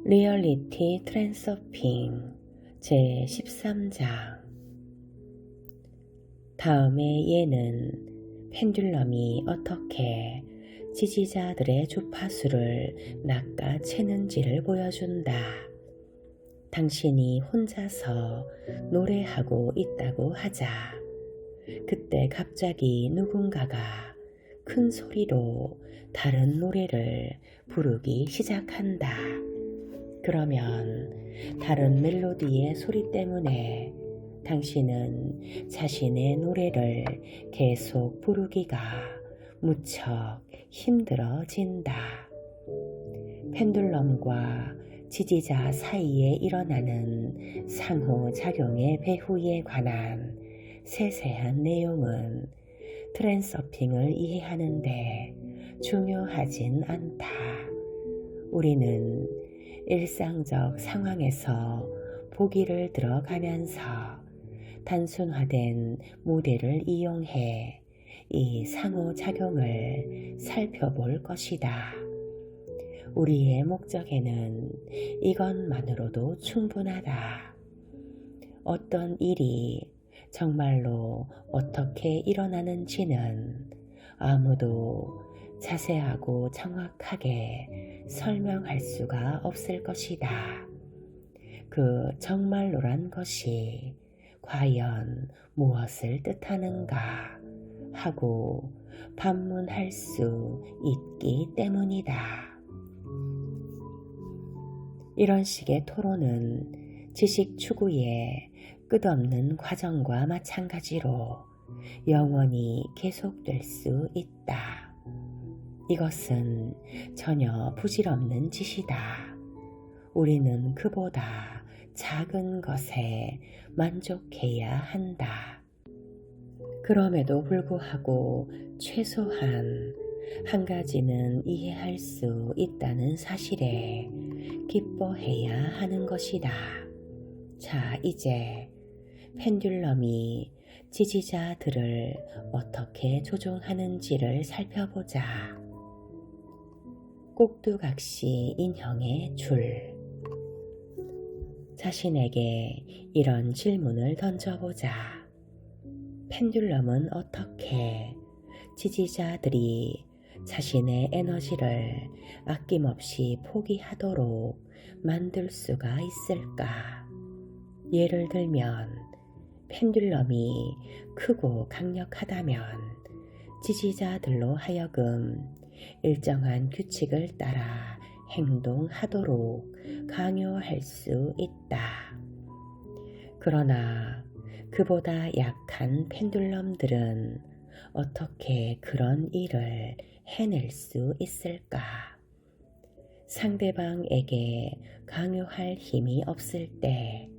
리얼리티 트랜서핑 제13장. 다음에 얘는 펜듈럼이 어떻게 지지자들의 주파수를 낚아채는지를 보여준다. 당신이 혼자서 노래하고 있다고 하자. 그때 갑자기 누군가가 큰 소리로 다른 노래를 부르기 시작한다. 그러면 다른 멜로디의 소리 때문에 당신은 자신의 노래를 계속 부르기가 무척 힘들어진다. 펜듈럼과 지지자 사이에 일어나는 상호작용의 배후에 관한 세세한 내용은 트랜서핑을 이해하는데 중요하진 않다. 우리는 일상적 상황에서 보기를 들어가면서 단순화된 모델을 이용해 이 상호작용을 살펴볼 것이다. 우리의 목적에는 이것만으로도 충분하다. 어떤 일이 정말로 어떻게 일어나는지는 아무도 자세하고 정확하게 설명할 수가 없을 것이다. 그 정말로란 것이 과연 무엇을 뜻하는가 하고 반문할 수 있기 때문이다. 이런 식의 토론은 지식 추구의 끝없는 과정과 마찬가지로 영원히 계속될 수 있다. 이것은 전혀 부질없는 짓이다. 우리는 그보다 작은 것에 만족해야 한다. 그럼에도 불구하고 최소한 한 가지는 이해할 수 있다는 사실에 기뻐해야 하는 것이다. 자, 이제 펜듈럼이 지지자들을 어떻게 조종하는지를 살펴보자. 꼭두각시 인형의 줄. 자신에게 이런 질문을 던져보자. 펜듈럼은 어떻게 지지자들이 자신의 에너지를 아낌없이 포기하도록 만들 수가 있을까? 예를 들면 펜듈럼이 크고 강력하다면 지지자들로 하여금 일정한 규칙을 따라 행동하도록 강요할 수 있다. 그러나 그보다 약한 펜듈럼들은 어떻게 그런 일을 해낼 수 있을까? 상대방에게 강요할 힘이 없을 때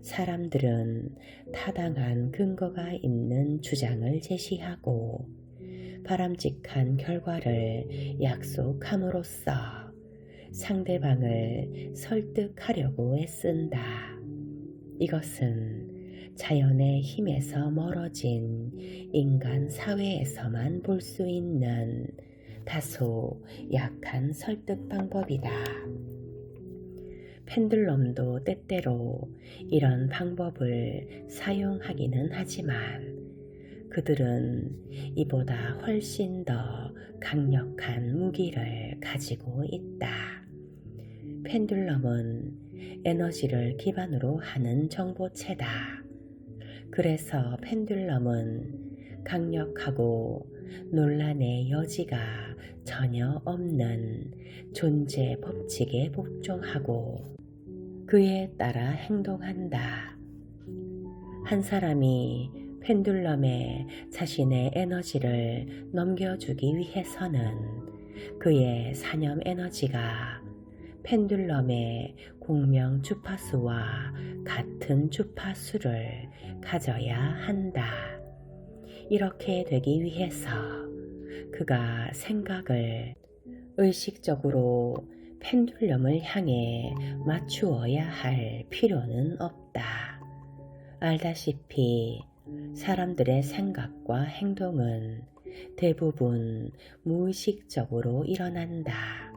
사람들은 타당한 근거가 있는 주장을 제시하고 바람직한 결과를 약속함으로써 상대방을 설득하려고 애쓴다. 이것은 자연의 힘에서 멀어진 인간 사회에서만 볼 수 있는 다소 약한 설득 방법이다. 펜듈럼도 때때로 이런 방법을 사용하기는 하지만 그들은 이보다 훨씬 더 강력한 무기를 가지고 있다. 펜듈럼은 에너지를 기반으로 하는 정보체다. 그래서 펜듈럼은 강력하고 논란의 여지가 전혀 없는 존재 법칙에 복종하고 그에 따라 행동한다. 한 사람이 펜듈럼에 자신의 에너지를 넘겨주기 위해서는 그의 사념 에너지가 펜듈럼의 공명 주파수와 같은 주파수를 가져야 한다. 이렇게 되기 위해서 그가 생각을 의식적으로 펜듈럼을 향해 맞추어야 할 필요는 없다. 알다시피 사람들의 생각과 행동은 대부분 무의식적으로 일어난다.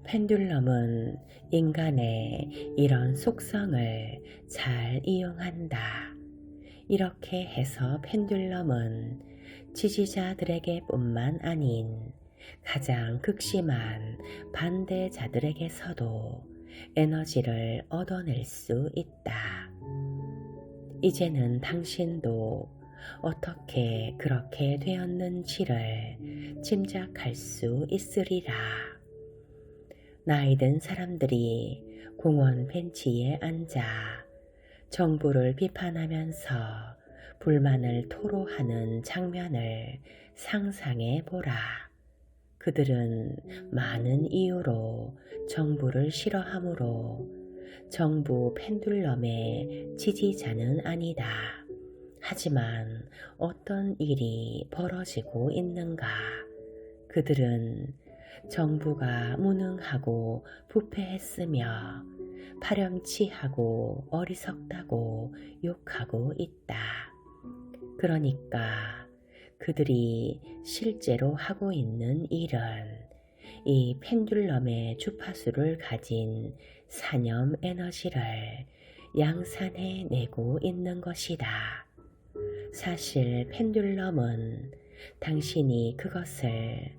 펜듈럼은 인간의 이런 속성을 잘 이용한다. 이렇게 해서 펜듈럼은 지지자들에게 뿐만 아닌 가장 극심한 반대자들에게서도 에너지를 얻어낼 수 있다. 이제는 당신도 어떻게 그렇게 되었는지를 짐작할 수 있으리라. 나이든 사람들이 공원 벤치에 앉아 정부를 비판하면서 불만을 토로하는 장면을 상상해 보라. 그들은 많은 이유로 정부를 싫어하므로 정부 펜듈럼의 지지자는 아니다. 하지만 어떤 일이 벌어지고 있는가? 그들은 정부가 무능하고 부패했으며 파렴치하고 어리석다고 욕하고 있다. 그러니까 그들이 실제로 하고 있는 일은 이 펜듈럼의 주파수를 가진 산염 에너지를 양산해 내고 있는 것이다. 사실 펜듈럼은 당신이 그것을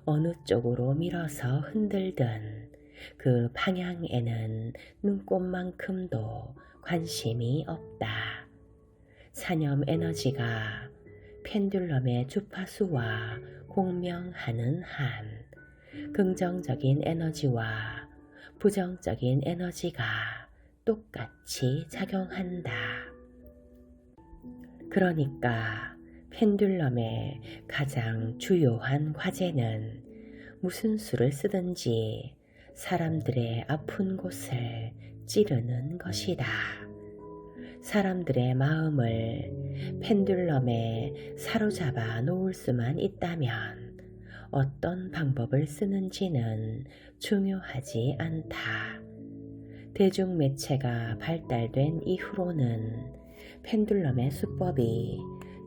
어느 쪽으로 밀어서 흔들든 그 방향에는 눈꼽만큼도 관심이 없다. 산염 에너지가 펜듈럼의 주파수와 공명하는 한 긍정적인 에너지와 부정적인 에너지가 똑같이 작용한다. 그러니까 펜듈럼의 가장 주요한 과제는 무슨 수를 쓰든지 사람들의 아픈 곳을 찌르는 것이다. 사람들의 마음을 펜듈럼에 사로잡아 놓을 수만 있다면 어떤 방법을 쓰는지는 중요하지 않다. 대중매체가 발달된 이후로는 펜듈럼의 수법이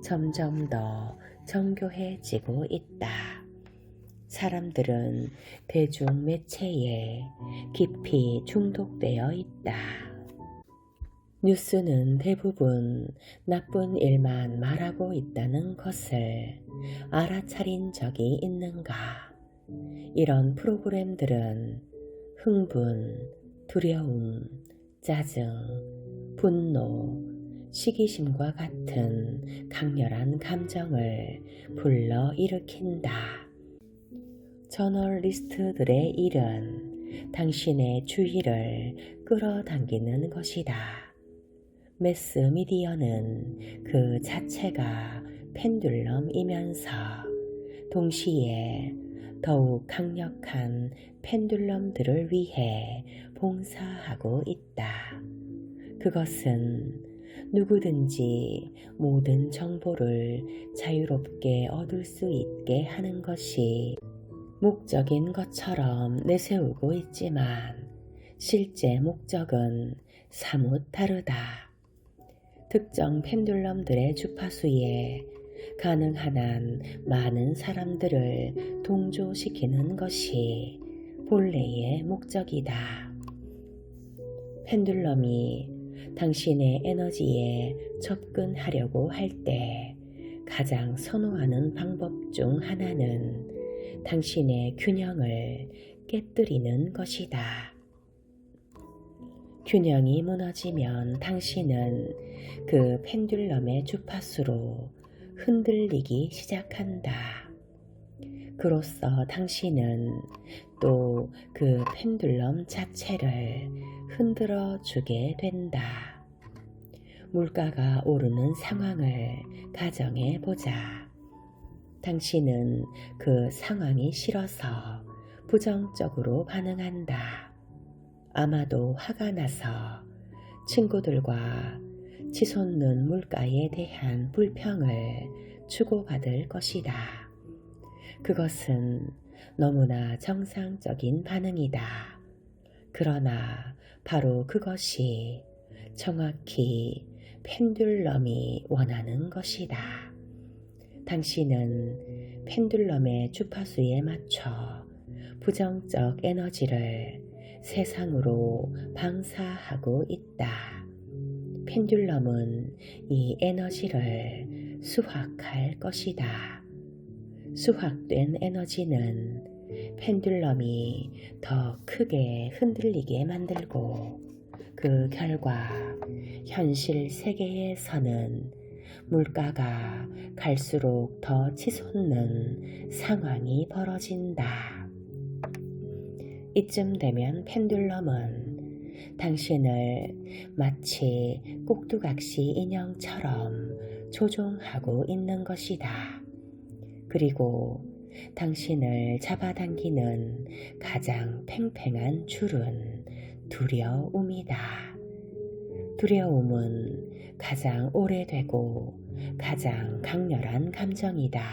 점점 더 정교해지고 있다. 사람들은 대중매체에 깊이 중독되어 있다. 뉴스는 대부분 나쁜 일만 말하고 있다는 것을 알아차린 적이 있는가? 이런 프로그램들은 흥분, 두려움, 짜증, 분노, 시기심과 같은 강렬한 감정을 불러일으킨다. 저널리스트들의 일은 당신의 주의를 끌어당기는 것이다. 매스미디어는 그 자체가 펜듈럼이면서 동시에 더욱 강력한 펜듈럼들을 위해 봉사하고 있다. 그것은 누구든지 모든 정보를 자유롭게 얻을 수 있게 하는 것이 목적인 것처럼 내세우고 있지만 실제 목적은 사뭇 다르다. 특정 펜듈럼들의 주파수에 가능한 한 많은 사람들을 동조시키는 것이 본래의 목적이다. 펜듈럼이 당신의 에너지에 접근하려고 할 때 가장 선호하는 방법 중 하나는 당신의 균형을 깨뜨리는 것이다. 균형이 무너지면 당신은 그 펜듈럼의 주파수로 흔들리기 시작한다. 그로써 당신은 또 그 펜듈럼 자체를 흔들어 주게 된다. 물가가 오르는 상황을 가정해 보자. 당신은 그 상황이 싫어서 부정적으로 반응한다. 아마도 화가 나서 친구들과 치솟는 물가에 대한 불평을 주고받을 것이다. 그것은 너무나 정상적인 반응이다. 그러나 바로 그것이 정확히 펜듈럼이 원하는 것이다. 당신은 펜듈럼의 주파수에 맞춰 부정적 에너지를 세상으로 방사하고 있다. 펜듈럼은 이 에너지를 수확할 것이다. 수확된 에너지는 펜듈럼이 더 크게 흔들리게 만들고 그 결과 현실 세계에서는 물가가 갈수록 더 치솟는 상황이 벌어진다. 이쯤 되면 펜듈럼은 당신을 마치 꼭두각시 인형처럼 조종하고 있는 것이다. 그리고 당신을 잡아당기는 가장 팽팽한 줄은 두려움이다. 두려움은 가장 오래되고 가장 강렬한 감정이다.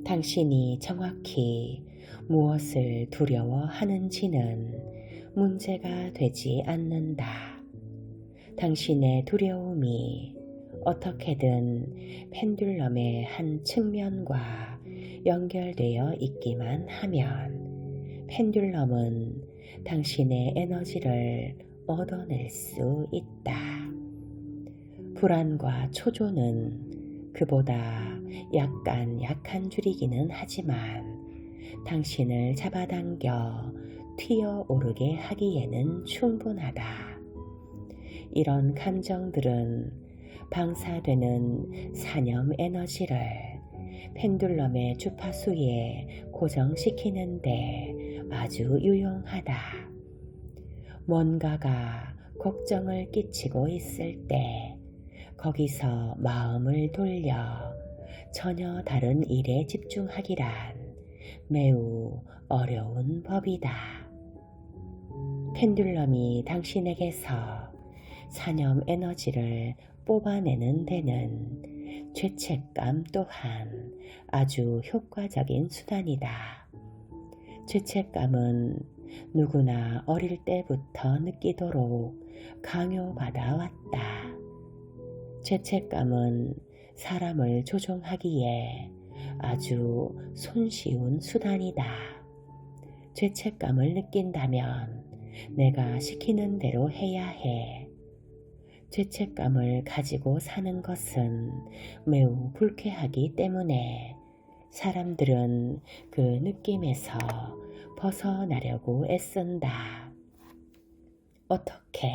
당신이 정확히 무엇을 두려워하는지는 문제가 되지 않는다. 당신의 두려움이 어떻게든 펜듈럼의 한 측면과 연결되어 있기만 하면 펜듈럼은 당신의 에너지를 얻어낼 수 있다. 불안과 초조는 그보다 약간 약한 줄이기는 하지만 당신을 잡아당겨 튀어오르게 하기에는 충분하다. 이런 감정들은 방사되는 산염 에너지를 펜듈럼의 주파수에 고정시키는데 아주 유용하다. 뭔가가 걱정을 끼치고 있을 때 거기서 마음을 돌려 전혀 다른 일에 집중하기란 매우 어려운 법이다. 펜듈럼이 당신에게서 산염 에너지를 뽑아내는 데는 죄책감 또한 아주 효과적인 수단이다. 죄책감은 누구나 어릴 때부터 느끼도록 강요받아 왔다. 죄책감은 사람을 조종하기에 아주 손쉬운 수단이다. 죄책감을 느낀다면 내가 시키는 대로 해야 해. 죄책감을 가지고 사는 것은 매우 불쾌하기 때문에 사람들은 그 느낌에서 벗어나려고 애쓴다. 어떻게?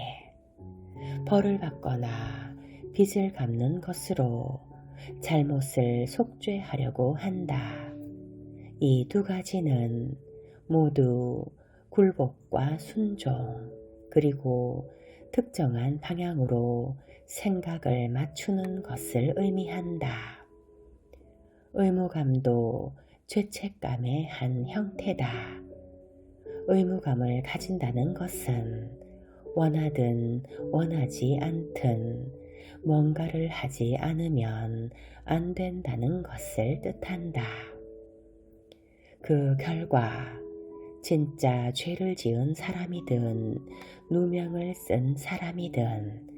벌을 받거나 빚을 갚는 것으로 잘못을 속죄하려고 한다. 이 두 가지는 모두 굴복과 순종, 그리고 특정한 방향으로 생각을 맞추는 것을 의미한다. 의무감도 죄책감의 한 형태다. 의무감을 가진다는 것은 원하든 원하지 않든 뭔가를 하지 않으면 안 된다는 것을 뜻한다. 그 결과 진짜 죄를 지은 사람이든 누명을 쓴 사람이든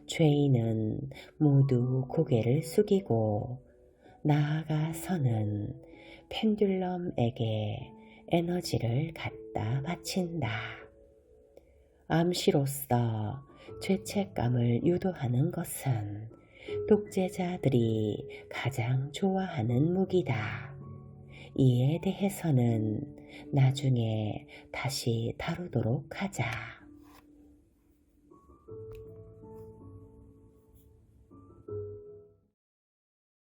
죄인은 모두 고개를 숙이고 나아가서는 펜듈럼에게 에너지를 갖다 바친다. 암시로서 죄책감을 유도하는 것은 독재자들이 가장 좋아하는 무기다. 이에 대해서는 나중에 다시 다루도록 하자.